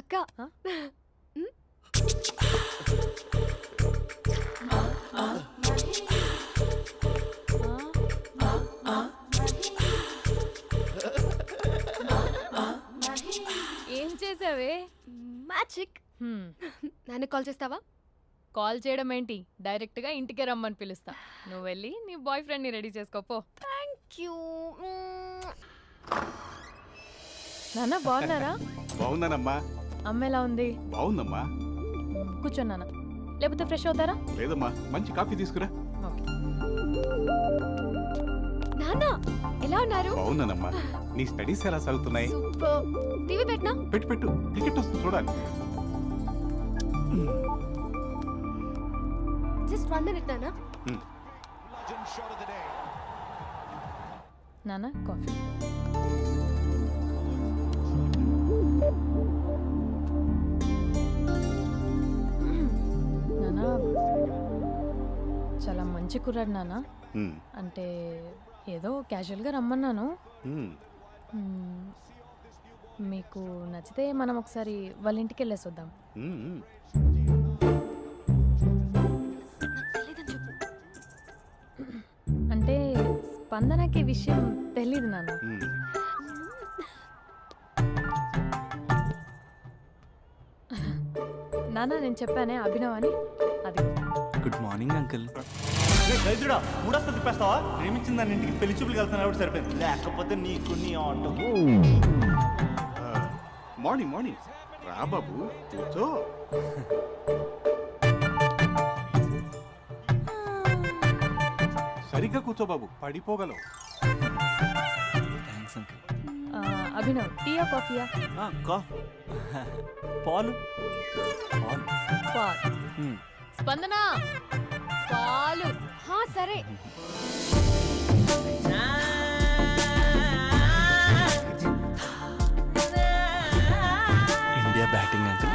అక్క ఏం చేసావే? మ్యాజిక్. నాన్న కాల్ చేస్తావా? కాల్ చేయడం ఏంటి, డైరెక్ట్ గా ఇంటికే రమ్మని పిలుస్తా. నువ్వు వెళ్ళి నీ బాయ్ ఫ్రెండ్ ని రెడీ చేసుకోపో. Thank you. నాన్న బాగున్నారా? బాగున్నానమ్మా. అమ్మ ఎలా ఉంది? బాగుందమ్మా. కూర్చోండి నాన్న, లేకపోతే ఫ్రెష్ అవుతారా? లేదమ్మా, మంచి కాఫీ తీసుకురా. నాన్న ఎలా ఉన్నారు? బాగున్నానమ్మా. నీ స్టడీస్ ఎలా సాగుతున్నాయి? సూపర్. టీవీ పెట్టనా? పెట్టు, క్రికెట్ వస్తుంది చూడాలి. జస్ట్ 1 minute నాన్న. నాన్న కాఫీ. నాన్న చాలా మంచి కుర్రాడు నాన్న. అంటే ఏదో క్యాజువల్గా రమ్మన్నాను. మీకు నచ్చితే మనం ఒకసారి వాళ్ళ ఇంటికి వెళ్ళేసి వద్దాం. అంటే స్పందనకి విషయం తెలీదు నాన్న. నాన్న నేను చెప్పానే అభినవ్ అని, అది. Good morning uncle. రైతుడా మూడొస్తా తిప్పేస్తావా? ప్రేమించిన దాని ఇంటికి పెళ్లి చూపులు వెళ్తున్నా సరిపోయింది, లేకపోతే నీకు నీ ఆటో. మార్నింగ్ రా బాబు, కూర్చో. సరిగ్గా కూర్చో బాబు, పడిపోగలవు. Thanks uncle. అభినవ్ టీయా కాఫీయా? పాలు. స్పందన పాలు. సరే. India batting uncle.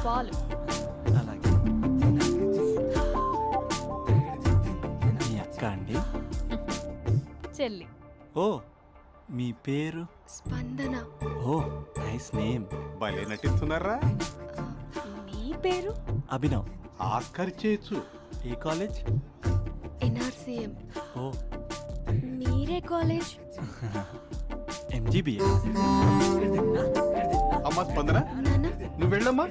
పాలు. అలాగే. మీ అక్క అండి? చెల్లి. ఓ మీ పేరు? స్పందన. ఓ నైస్ నేమ్. భలే నటిస్తున్నారా. మీ పేరు? అభినవ్. ఆస్కార్ చేయొచ్చు. ఏ కాలేజ్? NRCM. ఓ మీరే కాలేజ్? MGBA. అమ్మా స్పందన, నువ్వు వెళ్ళమ్మా.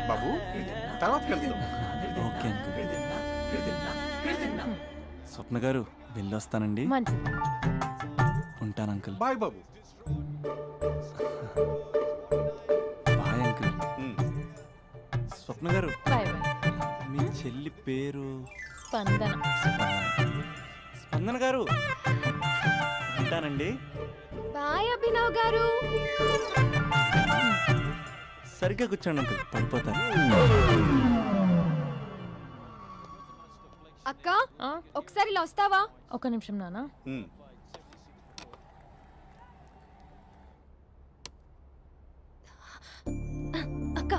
బాబు తర్వాత వెళ్తాం. Okay uncle. స్వప్న గారు వెళ్ళొస్తానండి. ఉంటాను అంకుల్. బాయ్ బాబు. Bye uncle. స్వప్న గారు మీ చెల్లి పేరు? స్పందన. స్పందన గారు ఉంటానండి. బాయ్ అభినవ్ గారు. సరిగ్గా కూర్చోండి అంకుల్, పడిపోతాను. అక్క ఒకసారి ఇలా వస్తావా? ఒక నిమిషం నాన్న. అక్క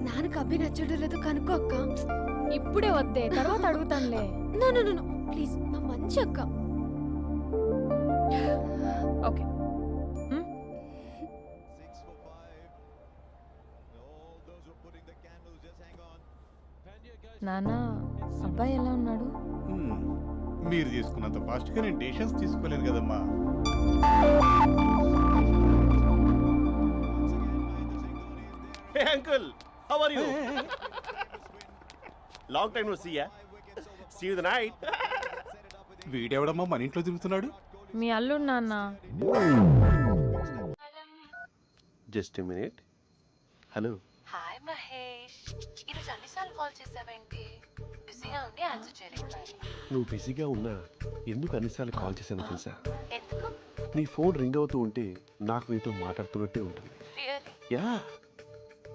నాన్నకు అభి నచ్చడం లేదు కనుక్కో అక్క. ఇప్పుడే వద్దే, తర్వాత అడుగుతానులే. నో ప్లీజ్, మా మంచి అక్క. ఓకే. నాన్న అబ్బాయి ఎలా ఉన్నాడు? మీరు తీసుకున్నంత ఫాస్ట్గా నేను డెసిషన్స్ తీసుకోలేను కదమ్మా. Hey uncle, how are you? Long time no see ya. See you the night. వీడెవడమ్మా మన ఇంట్లో తిరుగుతున్నాడు? మీ అల్లుడు నాన్న. Just a minute. Hello. Hi Mahesh, ఈరోజు అన్నిసార్లు కాల్ చేసావేంటి? బిజీగా ఉండి ఆన్సర్ చేయలేకపోయాను. నువ్వు బిజీగా ఉన్నా ఎందుకు అన్నిసార్లు కాల్ చేశానో తెలుసా? ఎందుకు? నీ ఫోన్ రింగ్ అవుతూ ఉంటే నాకు నీతో మాట్లాడుతున్నట్టే ఉంటుంది. రియల్లీ? యా,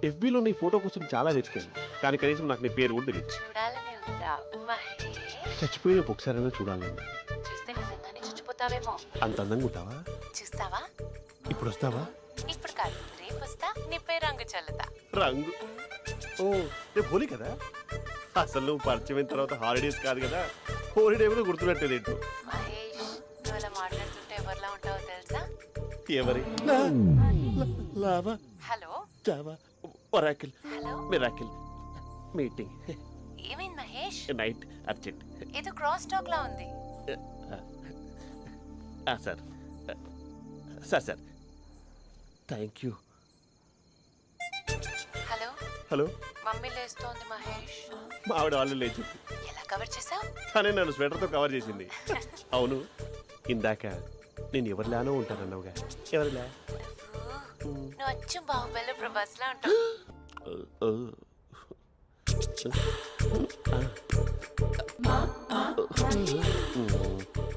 ఎఫ్బీలో నీ ఫోటో కోసం చాలా వెతికాను, కానీ కనీసం నాకు నీ పేరు కూడా తెలియదు. చూడాలని ఉందా మహేష్? చచ్చిపోయిన ఒకసారైనా చూడాలని. చూస్తే నిజంగానే చచ్చిపోతావేమో. అంత అందంగా ఉంటావా? చూస్తావా? ఇప్పుడు వస్తావా? ఇప్పుడు కాదు, రేపు వస్తా, నీపై రంగు చల్లుతా. రంగు? ఓ, రేపు హోలీ కదా. అసలు నువ్వు పరిచయం అయిన తర్వాత హాలిడేస్ కాదు కదా, హోలిడే కూడా గుర్తున్నట్టేది ఏంటో. మహేష్, నువ్వు అలా మాట్లాడుతుంటే ఎవరిలా ఉంటావో తెలుసా? ఎవరి? Lava, hello, Java, Oracle, hello, miracle, meeting. ఏమైంది మహేష్? Night urgent. ఏదో క్రాస్ టాక్ లా ఉంది. Sir sir sir thank you. Hello hello, mummy లేస్తోంది మహేష్. మా ఆవిడ వాళ్ళు లేచి ఎలా కవర్ చేసావు? తనే నన్ను స్వెటర్తో కవర్ చేసింది. అవును, ఇందాక నేను ఎవరిలానో ఉంటానన్నావుగా. ఎవరిలా? నువ్వు అచ్చం బాహుబలి ప్రభాస్ లా ఉంటావు.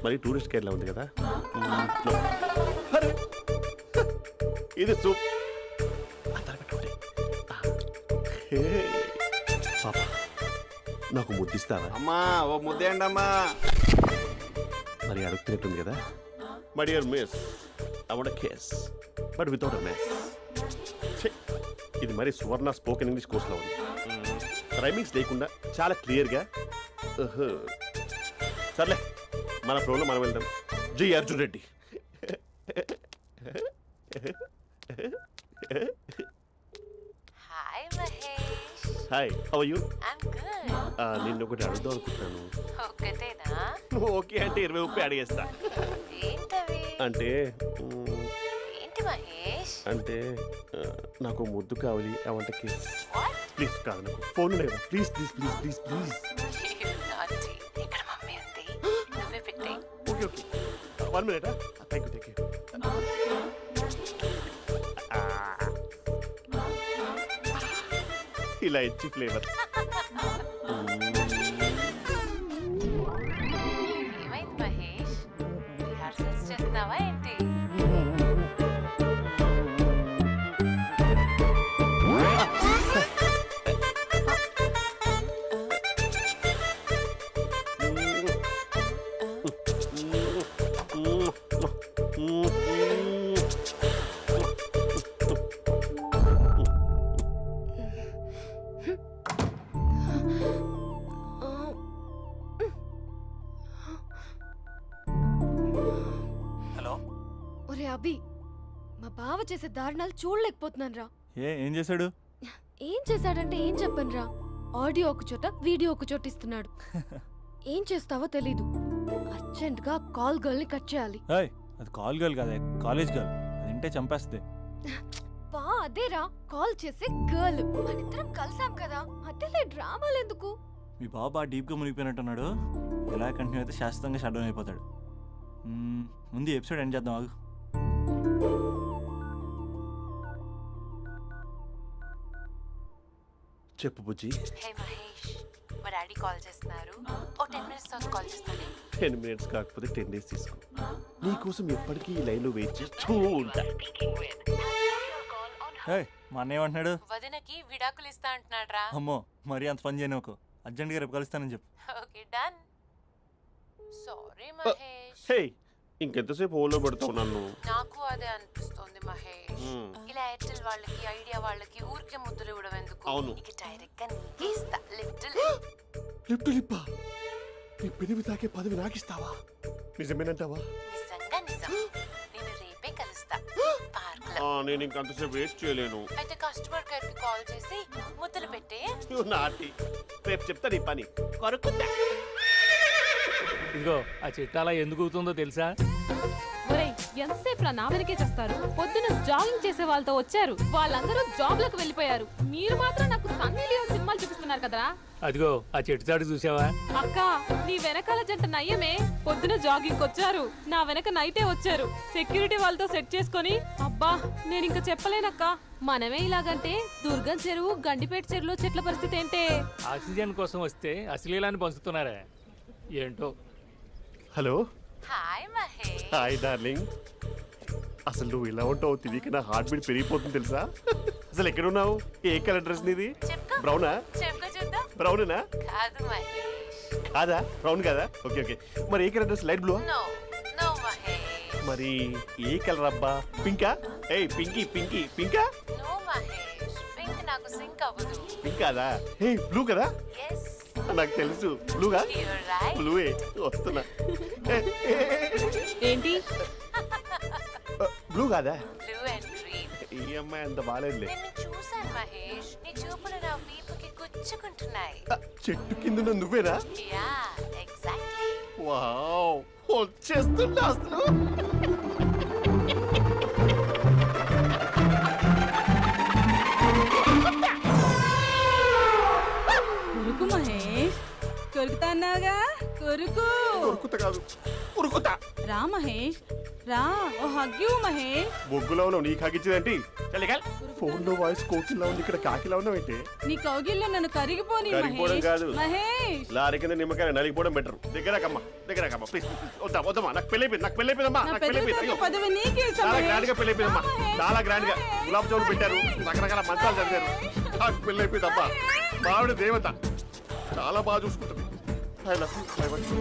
మరి టూరిస్ట్ కేర్లా ఉంది కదా. ఇది సూప్. పాపా, నాకు ముద్దిస్తావా? అమ్మా ఓ ముద్దేయండి అమ్మా. మరి అడుగుతున్నట్టుంది కదా. My dear miss, I want kiss but without a miss. ఇది మరి సువర్ణ స్పోకెన్ ఇంగ్లీష్ కోర్సులో ఉంది. రైమింగ్స్ లేకుండా చాలా క్లియర్గా. సర్లే, మన ప్రోలో మనం వెళ్దాం. జై Arjun Reddy. Hi Mahesh. Hi, how are you? I'm good. నిన్ను ఒకటి అడుగుదాం అనుకుంటున్నాను. ఒకటేనా? ఓకే అంటే 20 రూపాయలు అడిగేస్తా. ఏంటవి? అంటే ఏంటి మహేష్? అంటే నాకు ముద్దు కావాలి. I want kiss. ప్లీజ్ కాదు, నాకు ఫోన్ లేదా. Please please please please please. ఇక్కడ మమ్మీ ఉంది, నువ్వే పెట్టే. Okay okay, 1 minute. Thank you thank you. ఇలా ఇచ్చి ఫ్లేవర్. ఏమైంది మహేష్? రిహార్సల్స్ చేస్తున్నావా ఏంటి? ఒరే అభి, మా బావ చేసే దారుణాలు చూడలేకపోతున్నాను రా. ఏం చేశాడు? ఏం చేశాడంటే ఏం చెప్పను రా. ఆడియో ఒక చోట, వీడియో ఒక చోట ఇస్తున్నాడు. ఏం చేస్తావో తెలీదు. అర్జెంట్ గా కాల్ గర్ల్ ని కట్ చేయాలి. అది కాల్ గర్ల్ కాదే, కాలేజ్ గర్ల్. అది వింటే చంపేస్తుంది. బా అదేరా, కాల్ చేసే గర్ల్. మనిద్దరం కలిసాం కదా, మధ్యలో డ్రామాలు ఎందుకు? మీ బాబా డీప్గా మునిగిపోయినట్టున్నాడు. ఎలా కంటిన్యూ అయితే శాశ్వతంగా షట్ డౌన్ అయిపోతాడు. ముందు ఎపిసోడ్ ఎండ్ చేద్దాం, ఆగు. చెప్పు బుజ్జి. హే మహేష్, మా డాడీ కాల్ చేస్తున్నారు. ఓ 10 minutes తర్వాత కాల్ చేస్తాను. 10 minutes కాకపోతే 10 days తీసుకో. నీకోసం ఎప్పటికీ ఈ లైన్లో వెయిట్ చేస్తూ ఉంటా. మా అన్న ఏమంటున్నాడు? వదినకి విడాకులు ఇస్తా అంటున్నాడు రా. అమ్మో, మరీ అంత పని చేయను. ఒక అర్జెంట్గా రేపు కలుస్తానని చెప్పు. Okay done. సారీ మహేష్. హే, ఇంకెంతసేపు హోల్లో పెడతావు నన్ను? నాకు అదే అనిపిస్తుంది మహేష్. ఇలా ఎయిర్టెల్ వాళ్ళకి, ఐడియా వాళ్ళకి ఊరికే ముద్దులు ఇవ్వడం ఎందుకు? అవును. ఇక డైరెక్ట్ గా నీకే ఇస్తా. లిప్ టు లిప్పా? నీ పెదవి తాకే పదవి నాకిస్తావా? నిజమేనంటావా? నిజంగా నిజం. నేను రేపే కలుస్తా పార్క్ లో. నేను ఇంకంతసేపు వేస్ట్ చేయలేను. అయితే కస్టమర్ కేర్ కి కాల్ చేసి ముద్దలు పెట్టే. నాటి రేపు చెప్తా నీ పని. కొరుకుందా ఇదిగో ఆ చెట్టు అలా ఎందుకు అవుతుందో తెలుసా? ఎంతసేపు నా వెనకే చేస్తారు? పొద్దున జాగింగ్ చేసే వాళ్ళతో వచ్చారు, వాళ్ళందరూ జాబ్లకు వెళ్ళిపోయారు. మీరు మాత్రం నాకు సన్నీ లియోన్ సినిమాలు చూపిస్తున్నారు కదరా. అదిగో ఆ చెట్టు చాటు చూసావా? అక్క నీ వెనకాల జంట నయ్యమే. పొద్దున జాగింగ్ వచ్చారు, నా వెనక నైటే వచ్చారు. సెక్యూరిటీ వాళ్ళతో సెట్ చేసుకొని అబ్బా నేను ఇంకా చెప్పలేనక్క. మనమే ఇలాగంటే దుర్గం చెరువు, గండిపేట చెరువులో చెట్ల పరిస్థితి ఏంటే? ఆక్సిజన్ కోసం వస్తే అశ్లీలాన్ని పంచుతున్నారా ఏంటో. Hello. Hi Mahesh. Hi darling. అసలు నువ్వు ఇలా ఉంటావు తెలియక నా హార్ట్ బీట్ పెరిగిపోతుంది తెలుసా? అసలు ఎక్కడున్నావు? ఏ కలర్ డ్రెస్ నీది? బ్రౌనా? బ్రౌనేనా? కాదు మహేష్. కాదా? బ్రౌన్ కాదా? Okay okay. మరి ఏ colour dress? Light blue? No no Mahesh. మరి ఏ కలర్ అబ్బా? పింకా? ఏయ్ పింకీ పింకీ పింకా? నో మహేష్, పింక్ నాకు సింక్ అవ్వదు. పింక్ కాదా? ఏయ్ బ్లూ కదా? yes. నాకు తెలుసు బ్లూగా. బ్లూయే వస్తున్నా. ఏంటి బ్లూ కాదా? Blue and green. ఈ అమ్మాయి అంత బాలేదులే. నిన్ను చూశాను మహేష్, నీ చూపులు నా వీపుకి గుచ్చుకుంటున్నాయి. చెట్టు కింద నువ్వేనా? Yeah exactly. వావ్ వచ్చేస్తున్నా అసలు. కొరుకు మహేష్, కొరుకుతా అన్నావుగా, కొరుకు. కొరుకుతా కాదు ఉరుకుతా. రా మహేష్ రా, ఓ హగ్గు మహేష్. బొగ్గులో ఉన్నావు, నీకు హగిచ్చేదేంటి? ఫోన్ లో వాయిస్ కోకిలా ఉంది, ఇక్కడ కాకిలా ఉన్నావేంటి? నీ కౌగిల్లో నన్ను కరిగిపోని కరిగిపోవడం కాదు మహేష్. లారీ కింద నిమ్మకాయ నలిగిపోవడం బెటర్. దగ్గరకమ్మా ప్లీజ్. వద్దమ్మా, నాకు పెళ్ళైపోయిందమ్మా. నాకు పెళ్ళైపోయింది. పదవి నీకే ఇస్తా చాలా మహేష్. గ్రాండ్ గా పెళ్ళైపోయిందమ్మా. చాలా గ్రాండ్ గా గులాబ్ జామున్ పెట్టారు, రకరకాల మంచాలు చదివారు. నాకు పెళ్ళైపోయిందమ్మా. మావిడ దేవత, చాలా బాగా చూసుకుంటుంది. I love you.